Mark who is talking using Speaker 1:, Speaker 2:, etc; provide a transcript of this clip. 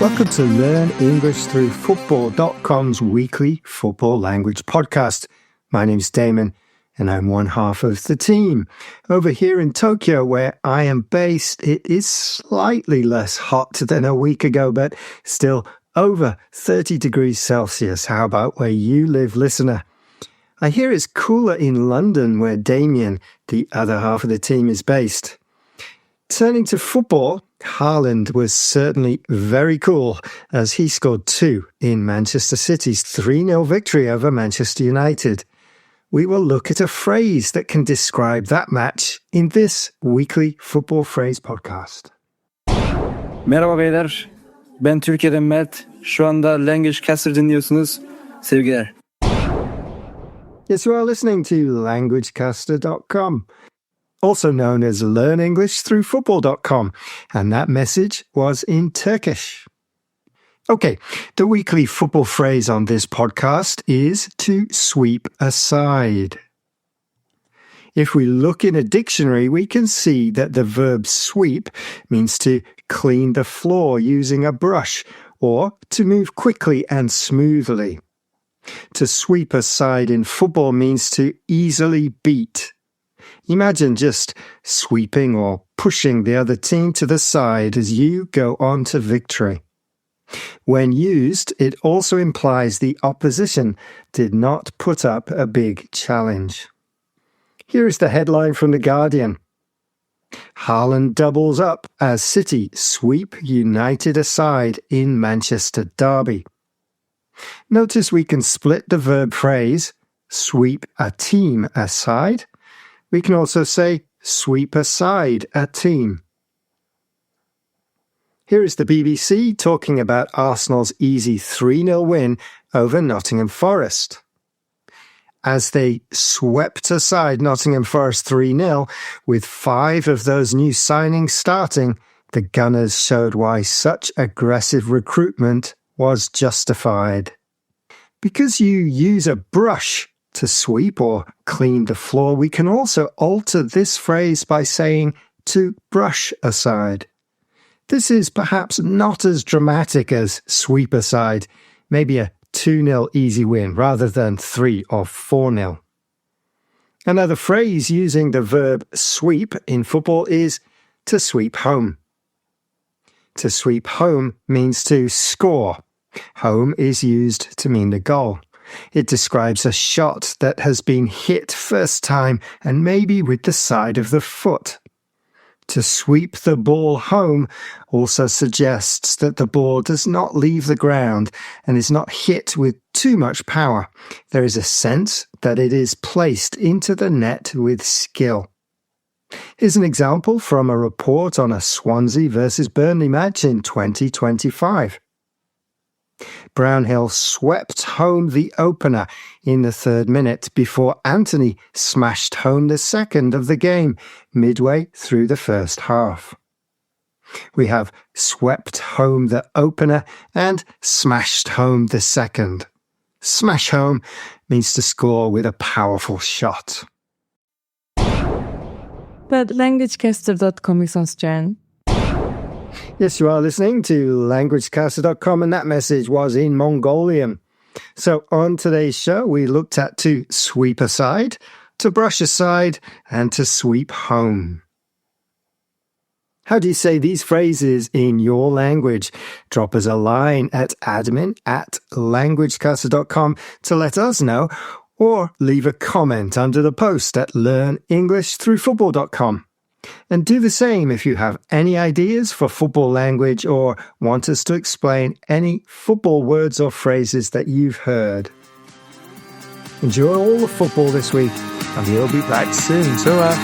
Speaker 1: Welcome to Learn English Through Football.com's weekly football language podcast. My name's Damon, and I'm one half of the team. Over here in Tokyo, where I am based, it is slightly less hot than a week ago, but still over 30 degrees Celsius. How about where you live, listener? I hear it's cooler in London, where Damien, the other half of the team, is based. Turning to football, Haaland was certainly very cool as he scored 2 in Manchester City's 3-0 victory over Manchester United. We will look at a phrase that can describe that match in this weekly football phrase podcast.
Speaker 2: Merhaba beyler, ben Türkiye'den Mert. Şu anda Language Caster dinliyorsunuz. Sevgiler.
Speaker 1: Yes, you are listening to languagecaster.com. Also known as learnenglishthroughfootball.com, and that message was in Turkish. Okay, the weekly football phrase on this podcast is to sweep aside. If we look in a dictionary, we can see that the verb sweep means to clean the floor using a brush or to move quickly and smoothly. To sweep aside in football means to easily beat. Imagine just sweeping or pushing the other team to the side as you go on to victory. When used, it also implies the opposition did not put up a big challenge. Here is the headline from The Guardian. Haaland doubles up as City sweep United aside in Manchester derby. Notice we can split the verb phrase, sweep a team aside. We can also say, sweep aside a team. Here is the BBC talking about Arsenal's easy 3-0 win over Nottingham Forest. As they swept aside Nottingham Forest 3-0, with 5 of those new signings starting, the Gunners showed why such aggressive recruitment was justified. Because you use a brush to sweep or clean the floor, we can also alter this phrase by saying to brush aside. This is perhaps not as dramatic as sweep aside, maybe a 2-0 easy win rather than 3 or 4-0. Another phrase using the verb sweep in football is to sweep home. To sweep home means to score. Home is used to mean the goal. It describes a shot that has been hit first time and maybe with the side of the foot. To sweep the ball home also suggests that the ball does not leave the ground and is not hit with too much power. There is a sense that it is placed into the net with skill. Here's an example from a report on a Swansea versus Burnley match in 2025. Brownhill swept home the opener in the 3rd minute before Anthony smashed home the second of the game midway through the first half. We have swept home the opener and smashed home the second. Smash home means to score with a powerful shot.
Speaker 3: But languagecaster.com is Austrian.
Speaker 1: Yes, you are listening to languagecaster.com, and that message was in Mongolian. So on today's show, we looked at to sweep aside, to brush aside, and to sweep home. How do you say these phrases in your language? Drop us a line at admin@languagecaster.com to let us know, or leave a comment under the post at learnenglishthroughfootball.com. And do the same if you have any ideas for football language or want us to explain any football words or phrases that you've heard. Enjoy all the football this week, and we'll be back soon. Ta-ra!